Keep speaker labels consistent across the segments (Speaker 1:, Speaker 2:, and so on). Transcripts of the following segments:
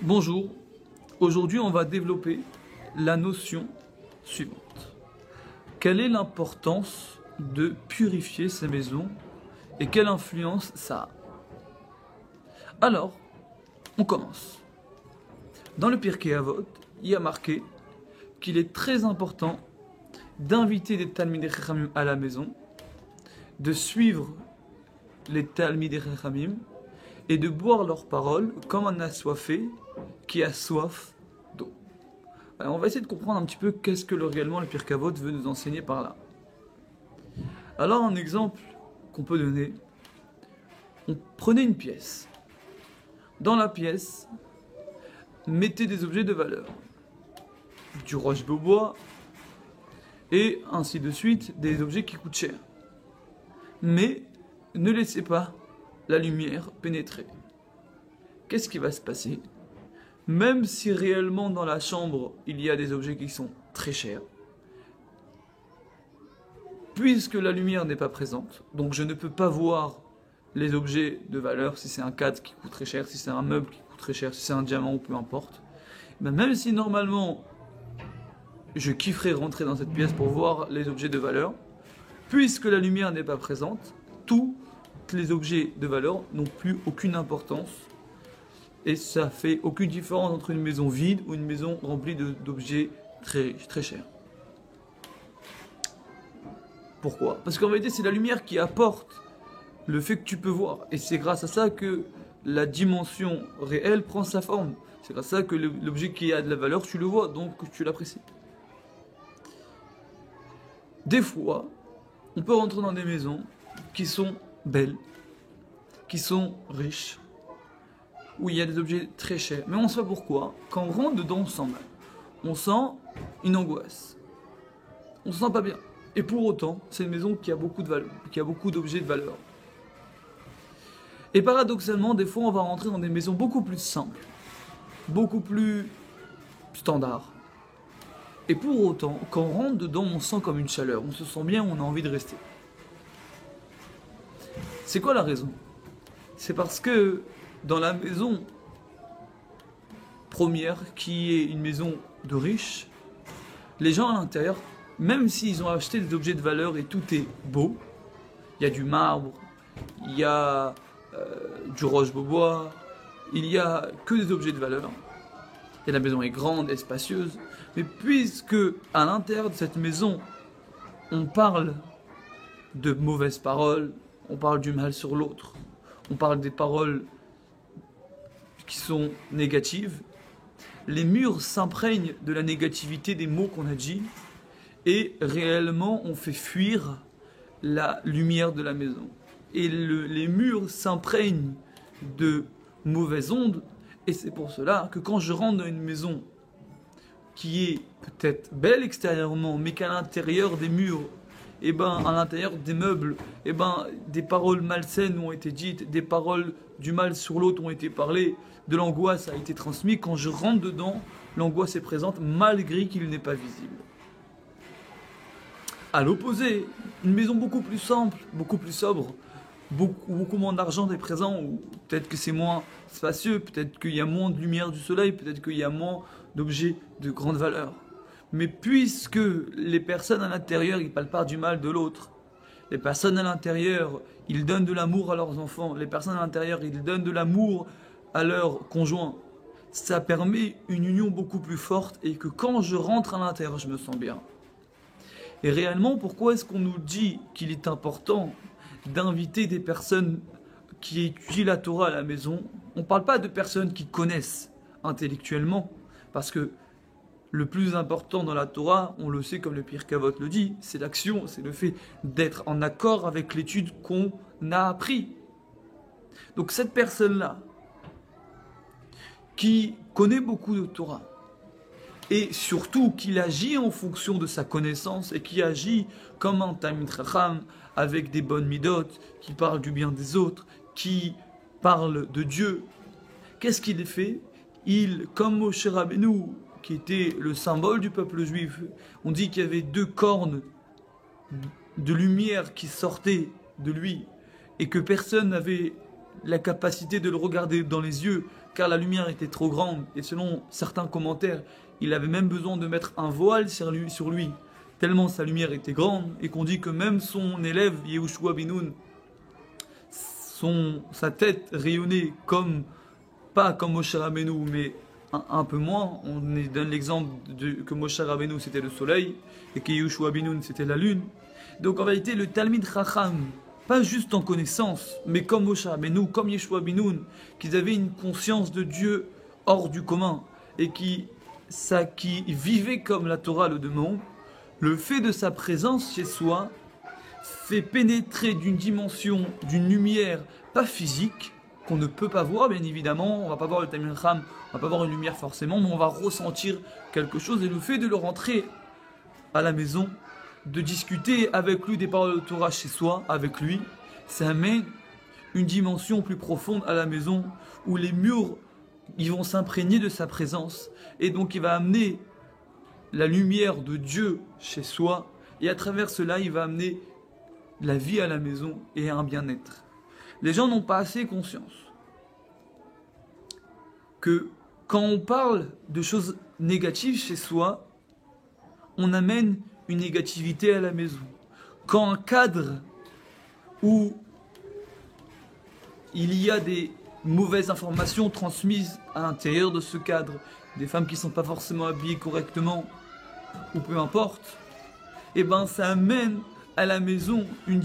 Speaker 1: Bonjour, aujourd'hui on va développer la notion suivante. Quelle est l'importance de purifier ces maisons et quelle influence ça a? Alors, on commence. Dans le Pirkei Avot, il y a marqué qu'il est très important d'inviter des Talmidei Chachamim à la maison, de suivre les Talmidei Chachamim et de boire leurs paroles comme un assoiffé qui a soif d'eau. Alors on va essayer de comprendre un petit peu qu'est-ce que réellement le Pirkei Avot veut nous enseigner par là. Alors un exemple qu'on peut donner, on prenait une pièce. Dans la pièce, mettez des objets de valeur, du roche-bois et ainsi de suite, des objets qui coûtent cher. Mais ne laissez pas la lumière pénétrer. Qu'est-ce qui va se passer? Même si réellement dans la chambre il y a des objets qui sont très chers, puisque la lumière n'est pas présente, donc je ne peux pas voir les objets de valeur, si c'est un cadre qui coûte très cher, si c'est un meuble qui coûte très cher, si c'est un diamant ou peu importe, même si normalement je kifferais rentrer dans cette pièce pour voir les objets de valeur, puisque la lumière n'est pas présente, tous les objets de valeur n'ont plus aucune importance et ça fait aucune différence entre une maison vide ou une maison remplie d'objets très, très chers. Pourquoi? Parce qu'en réalité c'est la lumière qui apporte le fait que tu peux voir et c'est grâce à ça que la dimension réelle prend sa forme. C'est grâce à ça que l'objet qui a de la valeur tu le vois donc tu l'apprécies. Des fois on peut rentrer dans des maisons qui sont belles, qui sont riches, où il y a des objets très chers. Mais on sait pourquoi. Quand on rentre dedans, on sent mal. On sent une angoisse. On se sent pas bien. Et pour autant, c'est une maison qui a beaucoup de valeur, qui a beaucoup d'objets de valeur. Et paradoxalement, des fois, on va rentrer dans des maisons beaucoup plus simples, beaucoup plus standards. Et pour autant, quand on rentre dedans, on sent comme une chaleur. On se sent bien, on a envie de rester. C'est quoi la raison? C'est parce que dans la maison première, qui est une maison de riches, les gens à l'intérieur, même s'ils ont acheté des objets de valeur et tout est beau, il y a du marbre, il y a du roche-bois, il y a que des objets de valeur, et la maison est grande et spacieuse, mais puisque à l'intérieur de cette maison, on parle de mauvaises paroles, on parle du mal sur l'autre, on parle des paroles qui sont négatives, les murs s'imprègnent de la négativité des mots qu'on a dit et réellement on fait fuir la lumière de la maison. Et les murs s'imprègnent de mauvaises ondes et c'est pour cela que quand je rentre dans une maison qui est peut-être belle extérieurement mais qu'à l'intérieur des murs, à l'intérieur des meubles, des paroles malsaines ont été dites, des paroles du mal sur l'autre ont été parlées, de l'angoisse a été transmise. Quand je rentre dedans, l'angoisse est présente malgré qu'il n'est pas visible. À l'opposé, une maison beaucoup plus simple, beaucoup plus sobre, beaucoup moins d'argent est présent, ou peut-être que c'est moins spacieux, peut-être qu'il y a moins de lumière du soleil, peut-être qu'il y a moins d'objets de grande valeur. Mais puisque les personnes à l'intérieur, ils ne parlent pas du mal de l'autre, les personnes à l'intérieur, ils donnent de l'amour à leurs enfants, les personnes à l'intérieur, ils donnent de l'amour à leurs conjoints, ça permet une union beaucoup plus forte et que quand je rentre à l'intérieur, je me sens bien. Et réellement, pourquoi est-ce qu'on nous dit qu'il est important d'inviter des personnes qui étudient la Torah à la maison? On ne parle pas de personnes qui connaissent intellectuellement, parce que le plus important dans la Torah, on le sait comme le Pirkei Avot le dit, c'est l'action, c'est le fait d'être en accord avec l'étude qu'on a appris. Donc cette personne-là, qui connaît beaucoup de Torah, et surtout qu'il agit en fonction de sa connaissance, et qui agit comme un Talmid Chacham, avec des bonnes midot, qui parle du bien des autres, qui parle de Dieu, qu'est-ce qu'il fait? Il, comme Moshe Rabbeinu, qui était le symbole du peuple juif, on dit qu'il y avait 2 cornes de lumière qui sortaient de lui et que personne n'avait la capacité de le regarder dans les yeux car la lumière était trop grande, et selon certains commentaires, il avait même besoin de mettre un voile sur lui, tellement sa lumière était grande, et qu'on dit que même son élève, Yehoshua ben Nun, sa tête rayonnait pas comme Moshe Rabbeinu, mais un peu moins. On donne l'exemple que Moshe Rabbeinu c'était le soleil, et que Yehoshua ben Nun c'était la lune. Donc en réalité, le Talmid Chacham, pas juste en connaissance, mais comme Moshe Rabbeinu, comme Yehoshua ben Nun, qu'ils avaient une conscience de Dieu hors du commun, et qui vivait comme la Torah le demande, le fait de sa présence chez soi fait pénétrer d'une dimension, d'une lumière pas physique, qu'on ne peut pas voir, bien évidemment. On va pas voir le Talmid Chacham, on va pas voir une lumière forcément, mais on va ressentir quelque chose, et le fait de le rentrer à la maison, de discuter avec lui des paroles de Torah chez soi, avec lui, ça amène une dimension plus profonde à la maison, où les murs ils vont s'imprégner de sa présence, et donc il va amener la lumière de Dieu chez soi, et à travers cela il va amener la vie à la maison et un bien-être. Les gens n'ont pas assez conscience que quand on parle de choses négatives chez soi, on amène une négativité à la maison. Quand un cadre où il y a des mauvaises informations transmises à l'intérieur de ce cadre, des femmes qui ne sont pas forcément habillées correctement, ou peu importe, et ben ça amène à la maison une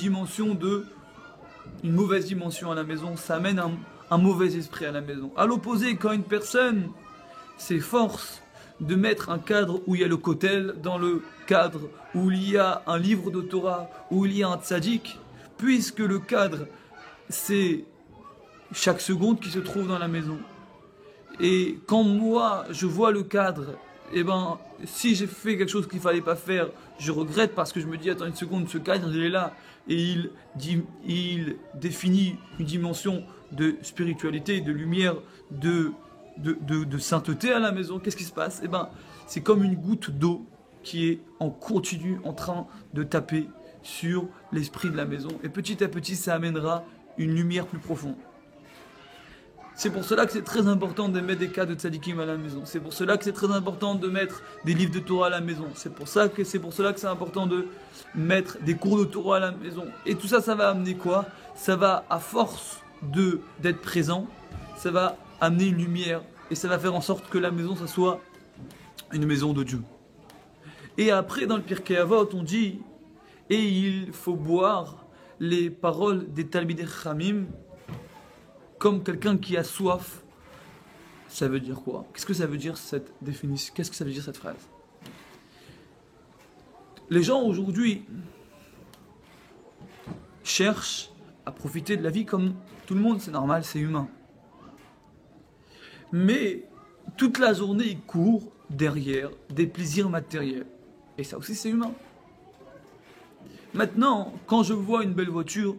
Speaker 1: mauvaise dimension à la maison, ça amène un mauvais esprit à la maison. À l'opposé, quand une personne s'efforce de mettre un cadre où il y a le kotel, dans le cadre où il y a un livre de Torah, où il y a un tzaddik, puisque le cadre, c'est chaque seconde qui se trouve dans la maison. Et quand moi, je vois le cadre, et ben, si j'ai fait quelque chose qu'il ne fallait pas faire, je regrette parce que je me dis, attends une seconde, ce cadre, il est là. Et il définit une dimension de spiritualité, de lumière, de sainteté à la maison. Qu'est-ce qui se passe? Eh ben, c'est comme une goutte d'eau qui est en continu en train de taper sur l'esprit de la maison. Et petit à petit, ça amènera une lumière plus profonde. C'est pour cela que c'est très important de mettre des cas de tzadikim à la maison. C'est pour cela que c'est très important de mettre des livres de Torah à la maison. C'est pour cela que c'est important de mettre des cours de Torah à la maison. Et tout ça, ça va amener quoi? Ça va, à force d'être présent, ça va amener une lumière. Et ça va faire en sorte que la maison, ça soit une maison de Dieu. Et après, dans le Pirkei Avot, on dit, et il faut boire les paroles des Talmidei Chachamim comme quelqu'un qui a soif. Ça veut dire quoi? Qu'est-ce que ça veut dire cette définition? Qu'est-ce que ça veut dire cette phrase? Les gens aujourd'hui cherchent à profiter de la vie comme tout le monde, c'est normal, c'est humain. Mais toute la journée, ils courent derrière des plaisirs matériels. Et ça aussi, c'est humain. Maintenant, quand je vois une belle voiture,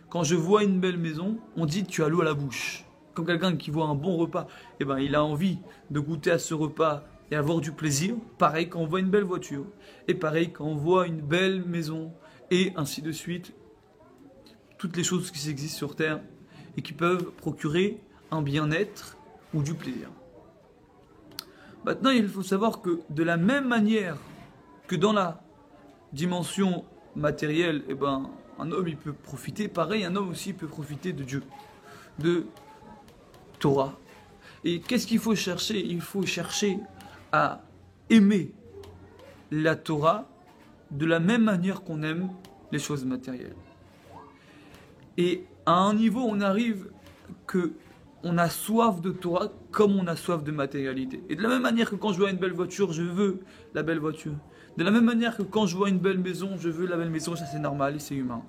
Speaker 1: quand je vois une belle maison, on dit tu as l'eau à la bouche. Comme quelqu'un qui voit un bon repas, eh ben, il a envie de goûter à ce repas et avoir du plaisir. Pareil quand on voit une belle voiture. Et pareil quand on voit une belle maison. Et ainsi de suite. Toutes les choses qui existent sur Terre et qui peuvent procurer un bien-être ou du plaisir. Maintenant, il faut savoir que de la même manière que dans la dimension matérielle, eh ben, un homme il peut profiter, pareil, un homme aussi peut profiter de Dieu, de Torah. Et qu'est-ce qu'il faut chercher? Il faut chercher à aimer la Torah de la même manière qu'on aime les choses matérielles. Et à un niveau, on arrive que on a soif de Torah comme on a soif de matérialité. Et de la même manière que quand je vois une belle voiture, je veux la belle voiture. De la même manière que quand je vois une belle maison, je veux la belle maison, ça c'est normal et c'est humain.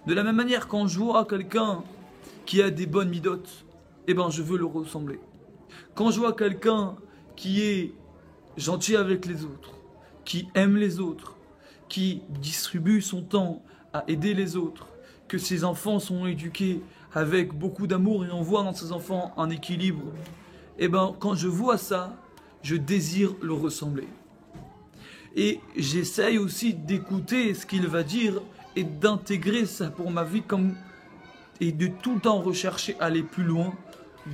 Speaker 1: De la même manière, quand je vois quelqu'un qui a des bonnes midotes, eh ben je veux le ressembler. Quand je vois quelqu'un qui est gentil avec les autres, qui aime les autres, qui distribue son temps à aider les autres, que ses enfants sont éduqués avec beaucoup d'amour et on voit dans ses enfants un équilibre, et ben quand je vois ça, je désire le ressembler. Et j'essaye aussi d'écouter ce qu'il va dire et d'intégrer ça pour ma vie et de tout le temps rechercher à aller plus loin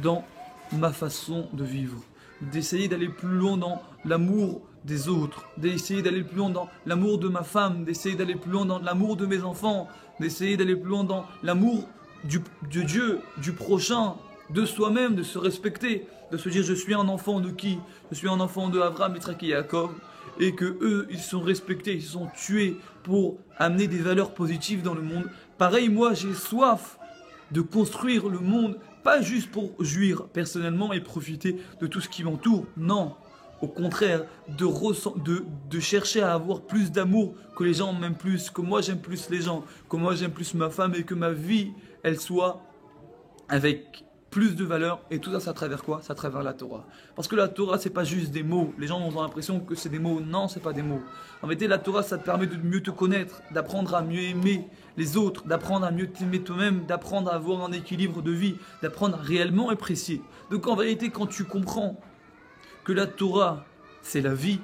Speaker 1: dans ma façon de vivre, d'essayer d'aller plus loin dans l'amour des autres, d'essayer d'aller plus loin dans l'amour de ma femme, d'essayer d'aller plus loin dans l'amour de mes enfants, d'essayer d'aller plus loin dans l'amour de Dieu, du prochain, de soi-même, de se respecter, de se dire je suis un enfant de qui? Je suis un enfant de Abraham, Yitzhak et Yaakov, et que eux ils sont respectés, ils se sont tués pour amener des valeurs positives dans le monde. Pareil, moi j'ai soif de construire le monde, pas juste pour jouir personnellement et profiter de tout ce qui m'entoure, non. Au contraire, de chercher à avoir plus d'amour, que les gens m'aiment plus, que moi j'aime plus les gens, que moi j'aime plus ma femme et que ma vie, elle soit avec plus de valeur. Et tout ça, c'est à travers quoi? C'est à travers la Torah. Parce que la Torah, c'est pas juste des mots. Les gens ont l'impression que c'est des mots. Non, c'est pas des mots. En vérité, la Torah, ça te permet de mieux te connaître, d'apprendre à mieux aimer les autres, d'apprendre à mieux t'aimer toi-même, d'apprendre à avoir un équilibre de vie, d'apprendre à réellement apprécier. Donc en vérité, quand tu comprends que la Torah, c'est la vie,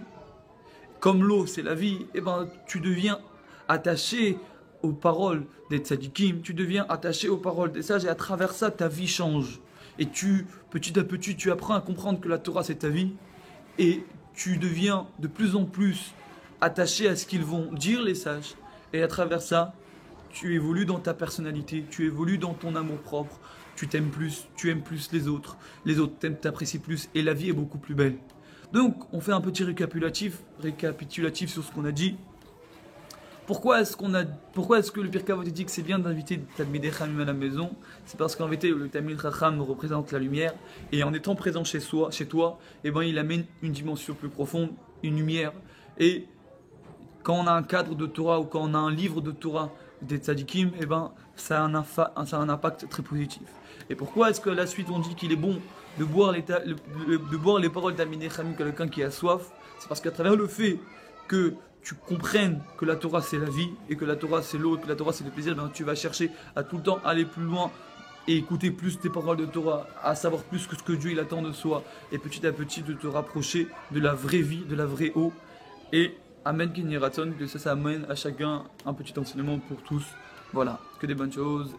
Speaker 1: comme l'eau, c'est la vie, eh ben, tu deviens attaché aux paroles des tzadikim, tu deviens attaché aux paroles des sages, et à travers ça, ta vie change. Et petit à petit, tu apprends à comprendre que la Torah, c'est ta vie, et tu deviens de plus en plus attaché à ce qu'ils vont dire, les sages, et à travers ça, tu évolues dans ta personnalité, tu évolues dans ton amour-propre, tu t'aimes plus, tu aimes plus les autres t'apprécient plus, et la vie est beaucoup plus belle. Donc, on fait un petit récapitulatif sur ce qu'on a dit. Pourquoi est-ce que le Pirkei Avot dit que c'est bien d'inviter des Talmidei Chachamim à la maison? C'est parce qu'en vérité, le Talmid Chacham représente la lumière, et en étant présent chez toi, eh ben, il amène une dimension plus profonde, une lumière. Et quand on a un cadre de Torah ou quand on a un livre de Torah des tzadikim, eh ben, ça a un impact très positif. Et pourquoi est-ce qu'à la suite on dit qu'il est bon de boire les paroles d'Talmidei Chachamim, quelqu'un qui a soif? C'est parce qu'à travers le fait que tu comprennes que la Torah c'est la vie, et que la Torah c'est l'autre, que la Torah c'est le plaisir, ben, tu vas chercher à tout le temps aller plus loin et écouter plus des paroles de Torah, à savoir plus que ce que Dieu il attend de soi, et petit à petit de te rapprocher de la vraie vie, de la vraie eau. Et Amen Kenny Ratzon, que ça amène à chacun un petit enseignement pour tous. Voilà, que des bonnes choses.